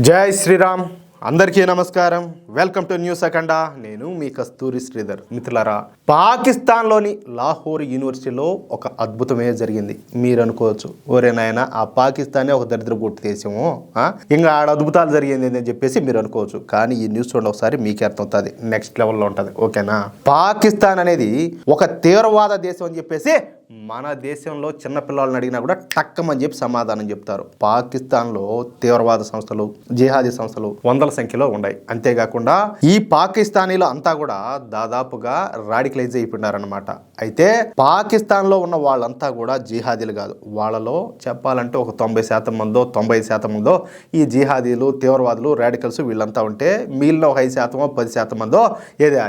జై శ్రీరామ్. అందరికీ నమస్కారం. వెల్కమ్ టు న్యూస్ అఖండ. నేను మీ కస్తూరి శ్రీధర్. మిత్రులారా, పాకిస్తాన్లోని లాహోర్ యూనివర్సిటీలో ఒక అద్భుతమే జరిగింది. మీరు అనుకోవచ్చు, ఓరే నాయన ఆ పాకిస్తానే ఒక దరిద్ర గుట్టు దేశము, ఇంకా ఆడ అద్భుతాలు జరిగింది అని చెప్పేసి మీరు అనుకోవచ్చు. కానీ ఈ న్యూస్ చూడండి ఒకసారి, మీకే అర్థమవుతుంది. నెక్స్ట్ లెవెల్లో ఉంటుంది. ఓకేనా? పాకిస్తాన్ అనేది ఒక తీవ్రవాద దేశం అని చెప్పేసి మన దేశంలో చిన్నపిల్లలను అడిగినా కూడా టక్కమని చెప్పి సమాధానం చెప్తారు. పాకిస్తాన్లో తీవ్రవాద సంస్థలు, జిహాదీ సంస్థలు వందల సంఖ్యలో ఉన్నాయి. అంతేకాకుండా ఈ పాకిస్తానీలు అంతా కూడా దాదాపుగా రాడికలైజ్ అయిపోయినారనమాట. అయితే పాకిస్తాన్లో ఉన్న వాళ్ళంతా కూడా జిహాదీలు కాదు. వాళ్ళలో చెప్పాలంటే ఒక 90% మందో 95% మందో ఈ జిహాదీలు, తీవ్రవాదులు, రాడికల్స్ వీళ్ళంతా ఉంటే మిగిలిన ఒక 5% 10% మందో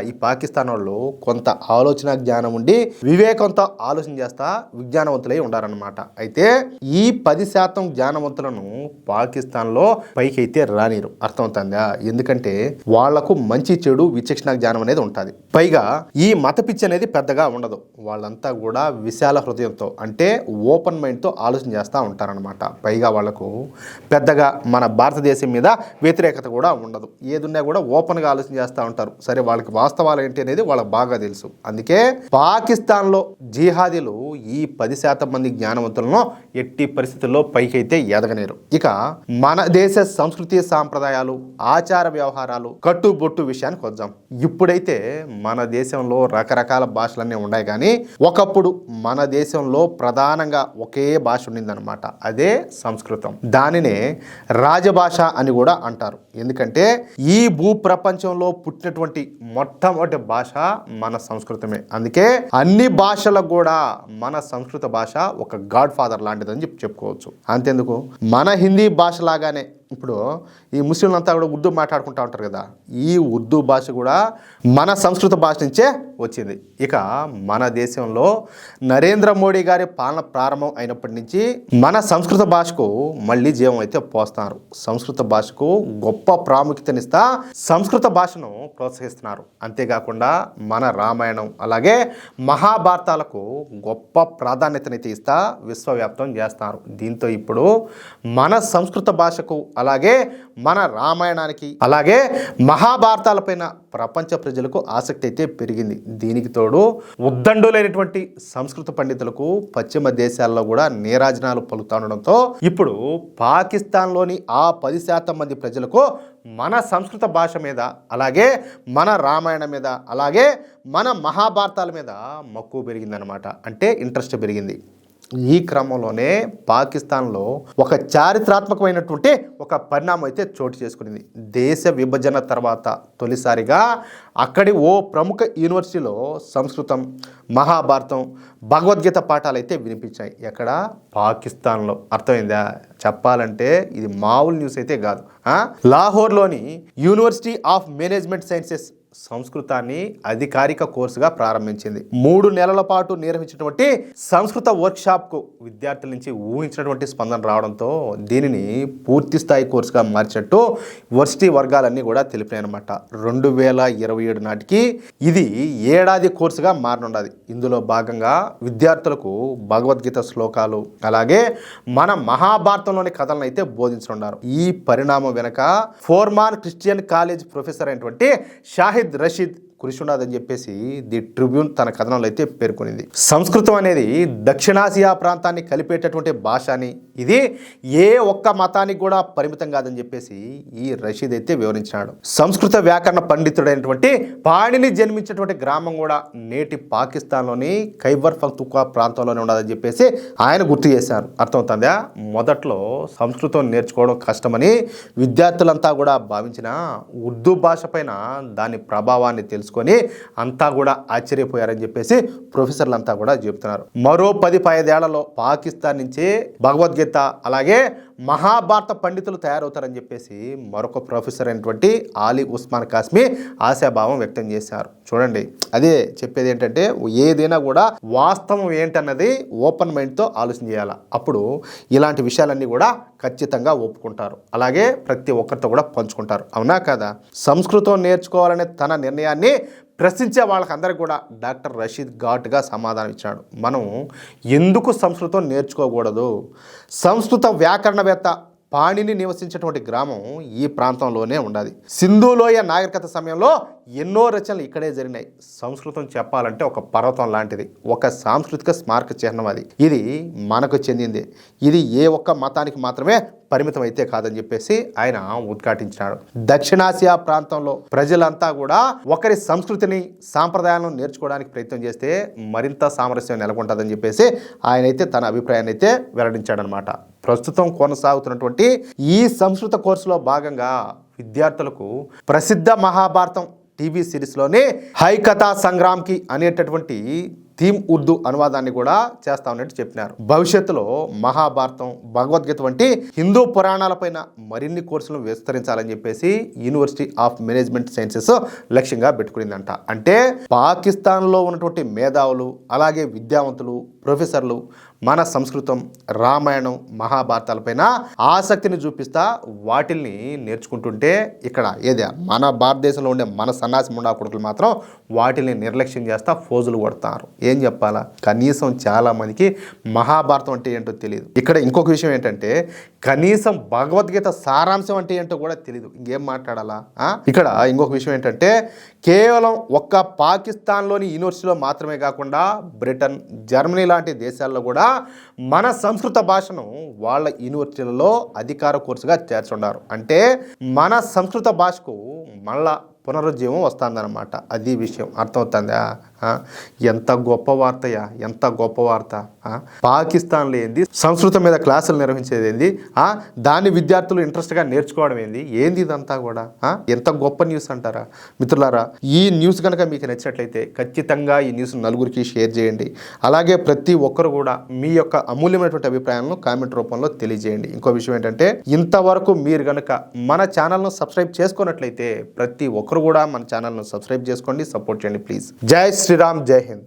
ఈ పాకిస్తాన్ వాళ్ళు కొంత ఆలోచన జ్ఞానం ఉండి వివేకంతో ఆలోచన చేస్తారు, విజ్ఞానవంతులై ఉండారన్నమాట. అయితే ఈ 10% జ్ఞానవంతులను పాకిస్తాన్లో పైకి అయితే రానిరు. అర్థమవుతుందా? ఎందుకంటే వాళ్లకు మంచి చెడు విచక్షణ జ్ఞానం అనేది ఉంటుంది. పైగా ఈ మత పిచ్చి అనేది పెద్దగా ఉండదు. వాళ్ళంతా కూడా విశాల హృదయంతో, అంటే ఓపెన్ మైండ్తో ఆలోచన చేస్తూ ఉంటారనమాట. పైగా వాళ్లకు పెద్దగా మన భారతదేశం మీద వ్యతిరేకత కూడా ఉండదు. ఏదున్నా కూడా ఓపెన్గా ఆలోచన చేస్తూ ఉంటారు. సరే, వాళ్ళకి వాస్తవాలు ఏంటి అనేది వాళ్ళకి బాగా తెలుసు. అందుకే పాకిస్తాన్లో జిహాదీలు ఈ 10% మంది జ్ఞానవంతులను ఎట్టి పరిస్థితుల్లో పైకైతే ఎదగనేరు. ఇక మన దేశ సంస్కృతి, సాంప్రదాయాలు, ఆచార వ్యవహారాలు, కట్టుబొట్టు విషయానికి వద్దాం. ఇప్పుడైతే మన దేశంలో రకరకాల భాషలన్నీ ఉన్నాయి, కానీ ఒకప్పుడు మన దేశంలో ప్రధానంగా ఒకే భాష ఉండిందనమాట. అదే సంస్కృతం. దానినే రాజభాష అని కూడా అంటారు. ఎందుకంటే ఈ భూప్రపంచంలో పుట్టినటువంటి మొట్టమొదటి భాష మన సంస్కృతమే. అందుకే అన్ని భాషలకు కూడా మన సంస్కృత భాష ఒక గాడ్ ఫాదర్ లాంటిదని చెప్పుకోవచ్చు. అంతేందుకు, మన హిందీ భాష లాగానే ఇప్పుడు ఈ ముస్లింలంతా కూడా ఉర్దూ మాట్లాడుకుంటూ ఉంటారు కదా, ఈ ఉర్దూ భాష కూడా మన సంస్కృత భాష నుంచే వచ్చింది. ఇక మన దేశంలో నరేంద్ర మోడీ గారి పాలన ప్రారంభం అయినప్పటి నుంచి మన సంస్కృత భాషకు మళ్ళీ జీవం అయితే పోస్తున్నారు. సంస్కృత భాషకు గొప్ప ప్రాముఖ్యతనిస్తా సంస్కృత భాషను ప్రోత్సహిస్తున్నారు. అంతేకాకుండా మన రామాయణం అలాగే మహాభారతాలకు గొప్ప ప్రాధాన్యతనైతే ఇస్తా విశ్వవ్యాప్తం చేస్తున్నారు. దీంతో ఇప్పుడు మన సంస్కృత భాషకు అలాగే మన రామాయణానికి అలాగే మహాభారతాలపైన ప్రపంచ ప్రజలకు ఆసక్తి అయితే పెరిగింది. దీనికి తోడు ఉద్దండులైనటువంటి సంస్కృత పండితులకు పశ్చిమ దేశాల్లో కూడా నీరాజనాలు పలుకుతుండడంతో ఇప్పుడు పాకిస్తాన్లోని ఆ 10% మంది ప్రజలకు మన సంస్కృత భాష మీద అలాగే మన రామాయణం మీద అలాగే మన మహాభారతాల మీద మక్కువ పెరిగిందనమాట. అంటే ఇంట్రెస్ట్ పెరిగింది. ఈ క్రమంలోనే పాకిస్తాన్లో ఒక చారిత్రాత్మకమైనటువంటి ఒక పరిణామం అయితే చోటు చేసుకునింది. దేశ విభజన తర్వాత తొలిసారిగా అక్కడి ఓ ప్రముఖ యూనివర్సిటీలో సంస్కృతం, మహాభారతం, భగవద్గీత పాఠాలు అయితే వినిపించాయి. ఎక్కడ? పాకిస్తాన్లో. అర్థమైందా? చెప్పాలంటే ఇది మామూలు న్యూస్ అయితే కాదు. లాహోర్లోని యూనివర్సిటీ ఆఫ్ మేనేజ్మెంట్ సైన్సెస్ సంస్కృతాన్ని అధికారిక కోర్సుగా ప్రారంభించింది. 3 నెలల పాటు నిర్వహించినటువంటి సంస్కృత వర్క్షాప్కు విద్యార్థుల నుంచి ఊహించినటువంటి స్పందన రావడంతో దీనిని పూర్తి స్థాయి కోర్సుగా మార్చినట్టు వర్సిటీ వర్గాలన్నీ కూడా తెలిపినాయన్నమాట. 2027 నాటికి ఇది ఏడాది కోర్సుగా మారనున్నది. ఇందులో భాగంగా విద్యార్థులకు భగవద్గీత శ్లోకాలు అలాగే మన మహాభారతంలోని కథలను అయితే బోధించనున్నారు. ఈ పరిణామం వెనక ఫోర్మాన్ క్రిస్టియన్ కాలేజ్ ప్రొఫెసర్ అయినటువంటి షాహిద్ రషీద్ కృషి ఉన్నదని చెప్పేసి ది ట్రిబ్యూన్ తన కథనంలో అయితే పేర్కొనింది. సంస్కృతం అనేది దక్షిణాసియా ప్రాంతాన్ని కలిపేటటువంటి భాష అని, ఇది ఏ ఒక్క మతానికి కూడా పరిమితం కాదని చెప్పేసి ఈ రషీద్ అయితే వివరించాడు. సంస్కృత వ్యాకరణ పండితుడైనటువంటి పాణిని జన్మించినటువంటి గ్రామం కూడా నేటి పాకిస్తాన్లోని ఖైబర్ పఖ్తూన్ఖ్వా ప్రాంతంలోనే ఉండదని చెప్పేసి ఆయన గుర్తు చేశారు. అర్థమవుతుందా? మొదట్లో సంస్కృతం నేర్చుకోవడం కష్టమని విద్యార్థులంతా కూడా భావించిన ఉర్దూ భాష పైన దాని ప్రభావాన్ని తెలుసుకొని అంతా కూడా ఆశ్చర్యపోయారని చెప్పేసి ప్రొఫెసర్లంతా కూడా చెబుతున్నారు. మరో 10-15 ఏళ్లలో పాకిస్తాన్ నుంచే భగవద్గీత అలాగే మహాభారత పండితులు తయారవుతారని చెప్పేసి మరొక ప్రొఫెసర్ అయినటువంటి ఆలీ ఉస్మాన్ కాస్మీ ఆశాభావం వ్యక్తం చేశారు. చూడండి, అదే చెప్పేది ఏంటంటే ఏదైనా కూడా వాస్తవం ఏంటన్నది ఓపెన్ మైండ్తో ఆలోచన చేయాలి. అప్పుడు ఇలాంటి విషయాలన్నీ కూడా ఖచ్చితంగా ఒప్పుకుంటారు. అలాగే ప్రతి ఒక్కరితో కూడా పంచుకుంటారు. అవునా కదా? సంస్కృతం నేర్చుకోవాలనే తన నిర్ణయాన్ని ప్రశ్నించే వాళ్ళకందరికీ కూడా డాక్టర్ రషీద్ ఘాటుగా సమాధానం ఇచ్చాడు. మనం ఎందుకు సంస్కృతం నేర్చుకోకూడదు? సంస్కృత వ్యాకరణవేత్త పాణిని నివసించేటువంటి గ్రామం ఈ ప్రాంతంలోనే ఉండాలి. సింధులోయ నాగరికత సమయంలో ఎన్నో రచనలు ఇక్కడే జరిగినాయి. సంస్కృతం చెప్పాలంటే ఒక పర్వతం లాంటిది, ఒక సాంస్కృతిక స్మారక చిహ్నం అది. ఇది మనకు చెందింది. ఇది ఏ ఒక్క మతానికి మాత్రమే పరిమితం అయితే కాదని చెప్పేసి ఆయన ఉద్ఘాటించాడు. దక్షిణాసియా ప్రాంతంలో ప్రజలంతా కూడా ఒకరి సంస్కృతిని సాంప్రదాయాలను నేర్చుకోవడానికి ప్రయత్నం చేస్తే మరింత సామరస్యం నెలకొంటుందని చెప్పేసి ఆయన అయితే తన అభిప్రాయాన్ని అయితే వెల్లడించాడనమాట. ప్రస్తుతం కొనసాగుతున్నటువంటి ఈ సంస్కృత కోర్సులో భాగంగా విద్యార్థులకు ప్రసిద్ధ మహాభారతం టీవీ సిరీస్లోనే హై కథా సంగ్రామ్కి అనేటటువంటి థీమ్ ఉర్దూ అనువాదాన్ని కూడా చేస్తా ఉన్నట్టు చెప్పినారు. భవిష్యత్తులో మహాభారతం, భగవద్గీత వంటి హిందూ పురాణాలపైన మరిన్ని కోర్సులను విస్తరించాలని చెప్పేసి యూనివర్సిటీ ఆఫ్ మేనేజ్మెంట్ సైన్సెస్ లక్ష్యంగా పెట్టుకునిందంట. అంటే పాకిస్తాన్లో ఉన్నటువంటి మేధావులు, అలాగే విద్యావంతులు, ప్రొఫెసర్లు మన సంస్కృతం, రామాయణం, మహాభారతాలపైన ఆసక్తిని చూపిస్తా వాటిల్ని నేర్చుకుంటుంటే ఇక్కడ ఏదే మన భారతదేశంలో ఉండే మన సన్నాసి ముండా కొడుకులు మాత్రం వాటిల్ని నిర్లక్ష్యం చేస్తా ఫోజులు కొడతారు. ఏం చెప్పాలా, కనీసం చాలా మందికి మహాభారతం అంటే ఏంటో తెలియదు. ఇక్కడ ఇంకొక విషయం ఏంటంటే కనీసం భగవద్గీత సారాంశం అంటే ఏంటో కూడా తెలియదు. ఇంకేం మాట్లాడాలా? ఇక్కడ ఇంకొక విషయం ఏంటంటే కేవలం ఒక్క పాకిస్తాన్లోని యూనివర్సిటీలో మాత్రమే కాకుండా బ్రిటన్, జర్మనీ లాంటి దేశాల్లో కూడా మన సంస్కృత భాషను వాళ్ళ యూనివర్సిటీలలో అధికార కోర్సుగా చేర్చున్నారు. అంటే మన సంస్కృత భాషకు మళ్ళా పునరుజ్జీవం వస్తుందన్నమాట. అది విషయం అర్థమవుతుందా? ఎంత గొప్ప వార్తయా, ఎంత గొప్ప వార్త. పాకిస్తాన్లో ఏంది సంస్కృతం మీద క్లాసులు నిర్వహించేది ఏంది, దాన్ని విద్యార్థులు ఇంట్రెస్ట్గా నేర్చుకోవడం ఏంది ఇదంతా కూడా ఎంత గొప్ప న్యూస్ అంటారా మిత్రులారా. ఈ న్యూస్ కనుక మీకు నచ్చినట్లయితే ఖచ్చితంగా ఈ న్యూస్ నలుగురికి షేర్ చేయండి. అలాగే ప్రతి ఒక్కరు కూడా మీ యొక్క అమూల్యమైనటువంటి అభిప్రాయాలను కామెంట్ రూపంలో తెలియజేయండి. ఇంకో విషయం ఏంటంటే ఇంతవరకు మీరు కనుక మన ఛానల్ను సబ్స్క్రైబ్ చేసుకున్నట్లయితే ప్రతి ఒక్కరు కూడా మన ఛానల్ను సబ్స్క్రైబ్ చేసుకోండి, సపోర్ట్ చేయండి ప్లీజ్. జై శ్రీరామ్, జై హింద్.